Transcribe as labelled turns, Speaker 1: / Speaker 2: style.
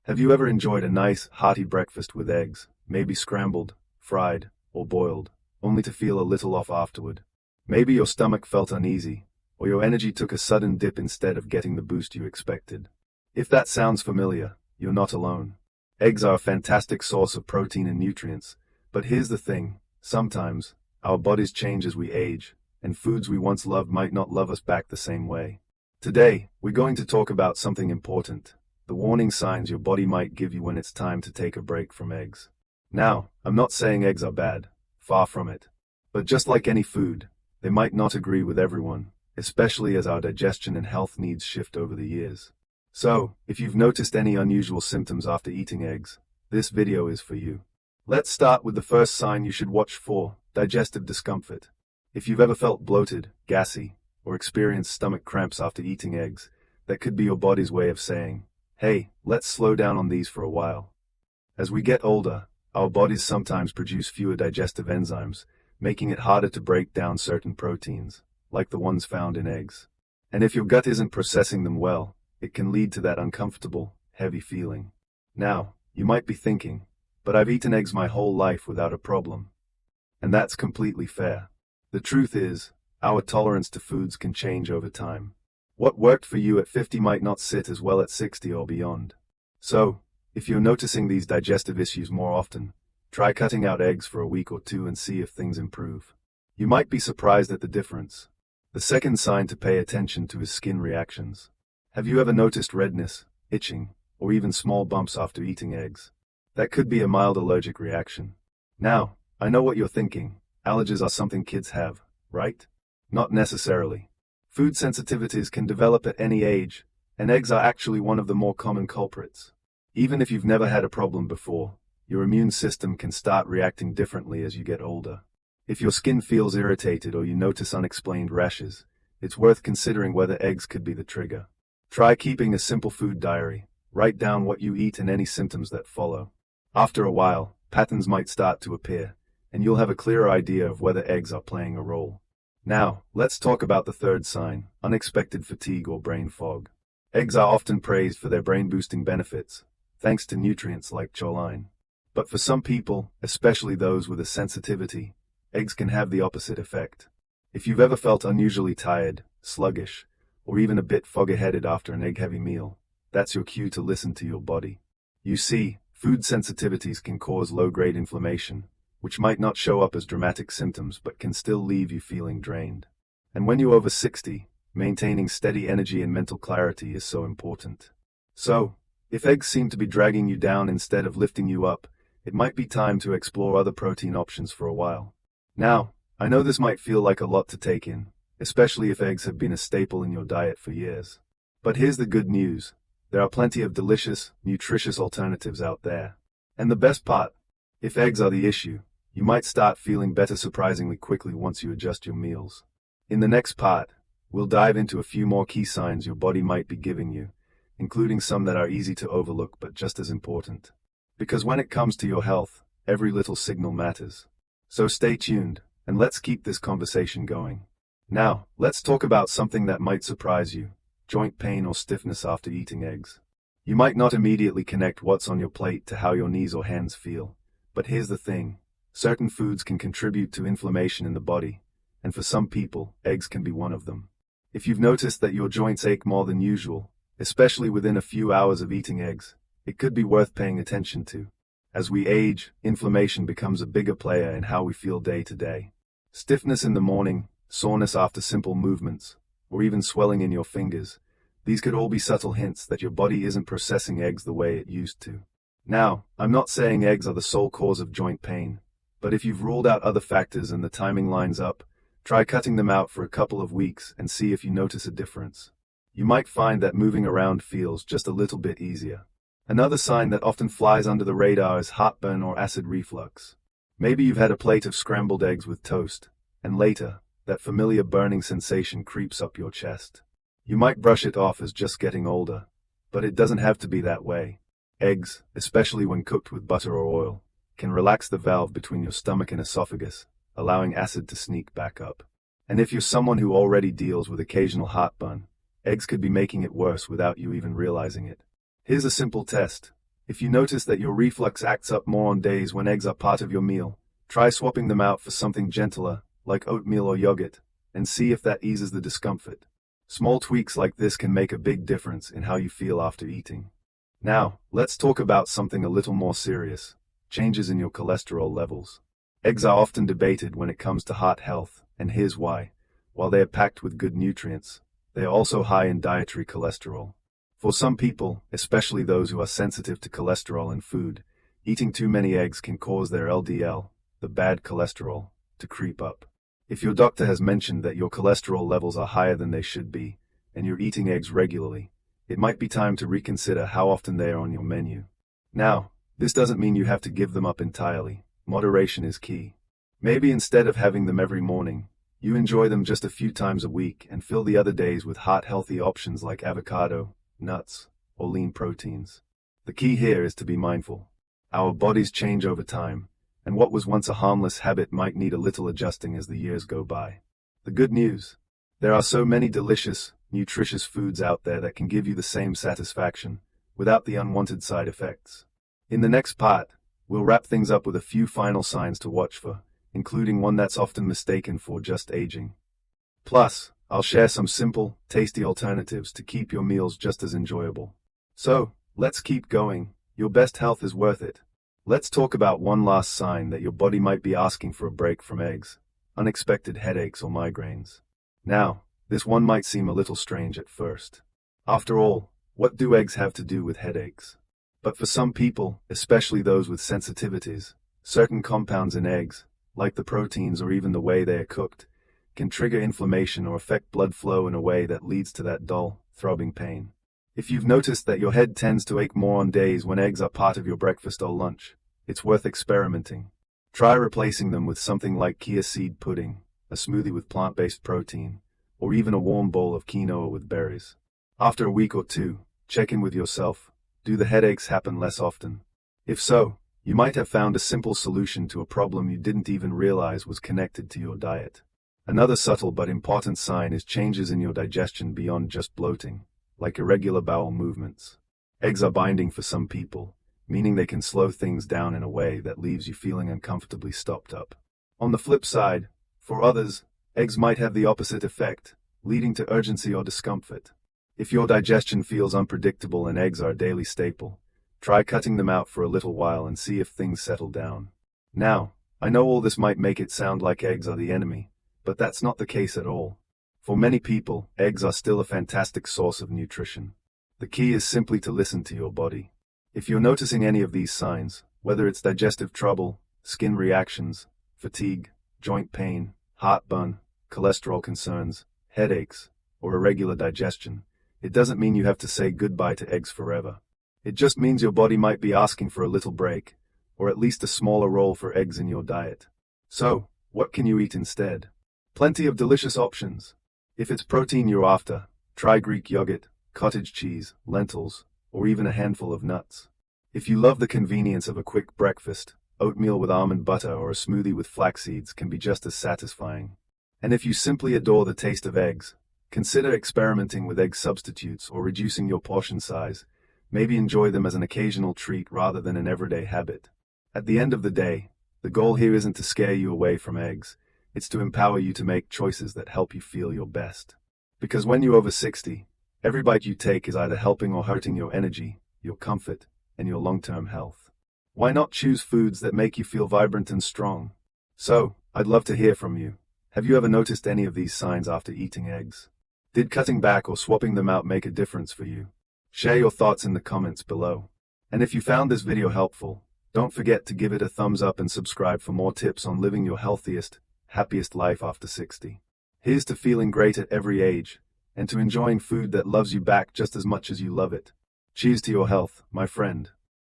Speaker 1: Have you ever enjoyed a nice, hearty breakfast with eggs, maybe scrambled, fried, or boiled, only to feel a little off afterward? Maybe your stomach felt uneasy, or your energy took a sudden dip instead of getting the boost you expected. If that sounds familiar, you're not alone. Eggs are a fantastic source of protein and nutrients, but here's the thing, sometimes, our bodies change as we age, and foods we once loved might not love us back the same way. Today, we're going to talk about something important, the warning signs your body might give you when it's time to take a break from eggs. Now, I'm not saying eggs are bad, far from it. But just like any food, they might not agree with everyone, especially as our digestion and health needs shift over the years. So, if you've noticed any unusual symptoms after eating eggs, this video is for you. Let's start with the first sign you should watch for, digestive discomfort. If you've ever felt bloated, gassy, or experienced stomach cramps after eating eggs, that could be your body's way of saying, hey, let's slow down on these for a while. As we get older, our bodies sometimes produce fewer digestive enzymes, making it harder to break down certain proteins, like the ones found in eggs. And if your gut isn't processing them well, it can lead to that uncomfortable, heavy feeling. Now, you might be thinking, but I've eaten eggs my whole life without a problem. And that's completely fair. The truth is, our tolerance to foods can change over time. What worked for you at 50 might not sit as well at 60 or beyond. So, if you're noticing these digestive issues more often, try cutting out eggs for a week or two and see if things improve. You might be surprised at the difference. The second sign to pay attention to is skin reactions. Have you ever noticed redness, itching, or even small bumps after eating eggs? That could be a mild allergic reaction. Now, I know what you're thinking. Allergies are something kids have, right? Not necessarily. Food sensitivities can develop at any age, and eggs are actually one of the more common culprits. Even if you've never had a problem before, your immune system can start reacting differently as you get older. If your skin feels irritated or you notice unexplained rashes, it's worth considering whether eggs could be the trigger. Try keeping a simple food diary. Write down what you eat and any symptoms that follow. After a while, patterns might start to appear, and you'll have a clearer idea of whether eggs are playing a role. Now, let's talk about the third sign, unexpected fatigue or brain fog. Eggs are often praised for their brain-boosting benefits, thanks to nutrients like choline. But for some people, especially those with a sensitivity, eggs can have the opposite effect. If you've ever felt unusually tired, sluggish, or even a bit foggy-headed after an egg-heavy meal, that's your cue to listen to your body. You see, food sensitivities can cause low-grade inflammation, which might not show up as dramatic symptoms but can still leave you feeling drained. And when you're over 60, maintaining steady energy and mental clarity is so important. So, if eggs seem to be dragging you down instead of lifting you up, it might be time to explore other protein options for a while. Now, I know this might feel like a lot to take in, especially if eggs have been a staple in your diet for years. But here's the good news. There are plenty of delicious, nutritious alternatives out there. And the best part, if eggs are the issue, you might start feeling better surprisingly quickly once you adjust your meals. In the next part, we'll dive into a few more key signs your body might be giving you, including some that are easy to overlook but just as important. Because when it comes to your health, every little signal matters. So stay tuned, and let's keep this conversation going. Now, let's talk about something that might surprise you, joint pain or stiffness after eating eggs. You might not immediately connect what's on your plate to how your knees or hands feel, but here's the thing. Certain foods can contribute to inflammation in the body, and for some people, eggs can be one of them. If you've noticed that your joints ache more than usual, especially within a few hours of eating eggs, it could be worth paying attention to. As we age, inflammation becomes a bigger player in how we feel day to day. Stiffness in the morning, soreness after simple movements, or even swelling in your fingers, these could all be subtle hints that your body isn't processing eggs the way it used to. Now, I'm not saying eggs are the sole cause of joint pain, but if you've ruled out other factors and the timing lines up, try cutting them out for a couple of weeks and see if you notice a difference. You might find that moving around feels just a little bit easier. Another sign that often flies under the radar is heartburn or acid reflux. Maybe you've had a plate of scrambled eggs with toast, and later, that familiar burning sensation creeps up your chest. You might brush it off as just getting older, but it doesn't have to be that way. Eggs, especially when cooked with butter or oil, can relax the valve between your stomach and esophagus, allowing acid to sneak back up. And if you're someone who already deals with occasional heartburn, eggs could be making it worse without you even realizing it. Here's a simple test. If you notice that your reflux acts up more on days when eggs are part of your meal, try swapping them out for something gentler, like oatmeal or yogurt, and see if that eases the discomfort. Small tweaks like this can make a big difference in how you feel after eating. Now, let's talk about something a little more serious: changes in your cholesterol levels. Eggs are often debated when it comes to heart health, and here's why. While they are packed with good nutrients, they are also high in dietary cholesterol. For some people, especially those who are sensitive to cholesterol in food, eating too many eggs can cause their LDL, the bad cholesterol, to creep up. If your doctor has mentioned that your cholesterol levels are higher than they should be, and you're eating eggs regularly, it might be time to reconsider how often they are on your menu. Now, this doesn't mean you have to give them up entirely. Moderation is key. Maybe instead of having them every morning, you enjoy them just a few times a week and fill the other days with heart-healthy options like avocado, nuts, or lean proteins. The key here is to be mindful. Our bodies change over time, and what was once a harmless habit might need a little adjusting as the years go by. The good news: there are so many delicious, nutritious foods out there that can give you the same satisfaction, without the unwanted side effects. In the next part, we'll wrap things up with a few final signs to watch for, including one that's often mistaken for just aging. Plus, I'll share some simple, tasty alternatives to keep your meals just as enjoyable. So, let's keep going. Your best health is worth it. Let's talk about one last sign that your body might be asking for a break from eggs: unexpected headaches or migraines. Now, this one might seem a little strange at first. After all, what do eggs have to do with headaches? But for some people, especially those with sensitivities, certain compounds in eggs, like the proteins or even the way they are cooked, can trigger inflammation or affect blood flow in a way that leads to that dull, throbbing pain. If you've noticed that your head tends to ache more on days when eggs are part of your breakfast or lunch, it's worth experimenting. Try replacing them with something like chia seed pudding, a smoothie with plant-based protein, or even a warm bowl of quinoa with berries. After a week or two, check in with yourself. Do the headaches happen less often? If so, you might have found a simple solution to a problem you didn't even realize was connected to your diet. Another subtle but important sign is changes in your digestion beyond just bloating, like irregular bowel movements. Eggs are binding for some people, meaning they can slow things down in a way that leaves you feeling uncomfortably stopped up. On the flip side, for others, eggs might have the opposite effect, leading to urgency or discomfort. If your digestion feels unpredictable and eggs are a daily staple, try cutting them out for a little while and see if things settle down. Now, I know all this might make it sound like eggs are the enemy, but that's not the case at all. For many people, eggs are still a fantastic source of nutrition. The key is simply to listen to your body. If you're noticing any of these signs, whether it's digestive trouble, skin reactions, fatigue, joint pain, heartburn, cholesterol concerns, headaches, or irregular digestion, it doesn't mean you have to say goodbye to eggs forever. It just means your body might be asking for a little break, or at least a smaller role for eggs in your diet. So, what can you eat instead? Plenty of delicious options. If it's protein you're after, try Greek yogurt, cottage cheese, lentils, or even a handful of nuts. If you love the convenience of a quick breakfast, oatmeal with almond butter or a smoothie with flax seeds can be just as satisfying. And if you simply adore the taste of eggs, consider experimenting with egg substitutes or reducing your portion size. Maybe enjoy them as an occasional treat rather than an everyday habit. At the end of the day, the goal here isn't to scare you away from eggs. It's to empower you to make choices that help you feel your best. Because when you're over 60, every bite you take is either helping or hurting your energy, your comfort, and your long-term health. Why not choose foods that make you feel vibrant and strong? So, I'd love to hear from you. Have you ever noticed any of these signs after eating eggs? Did cutting back or swapping them out make a difference for you? Share your thoughts in the comments below. And if you found this video helpful, don't forget to give it a thumbs up and subscribe for more tips on living your healthiest, happiest life after 60. Here's to feeling great at every age, and to enjoying food that loves you back just as much as you love it. Cheers to your health, my friend.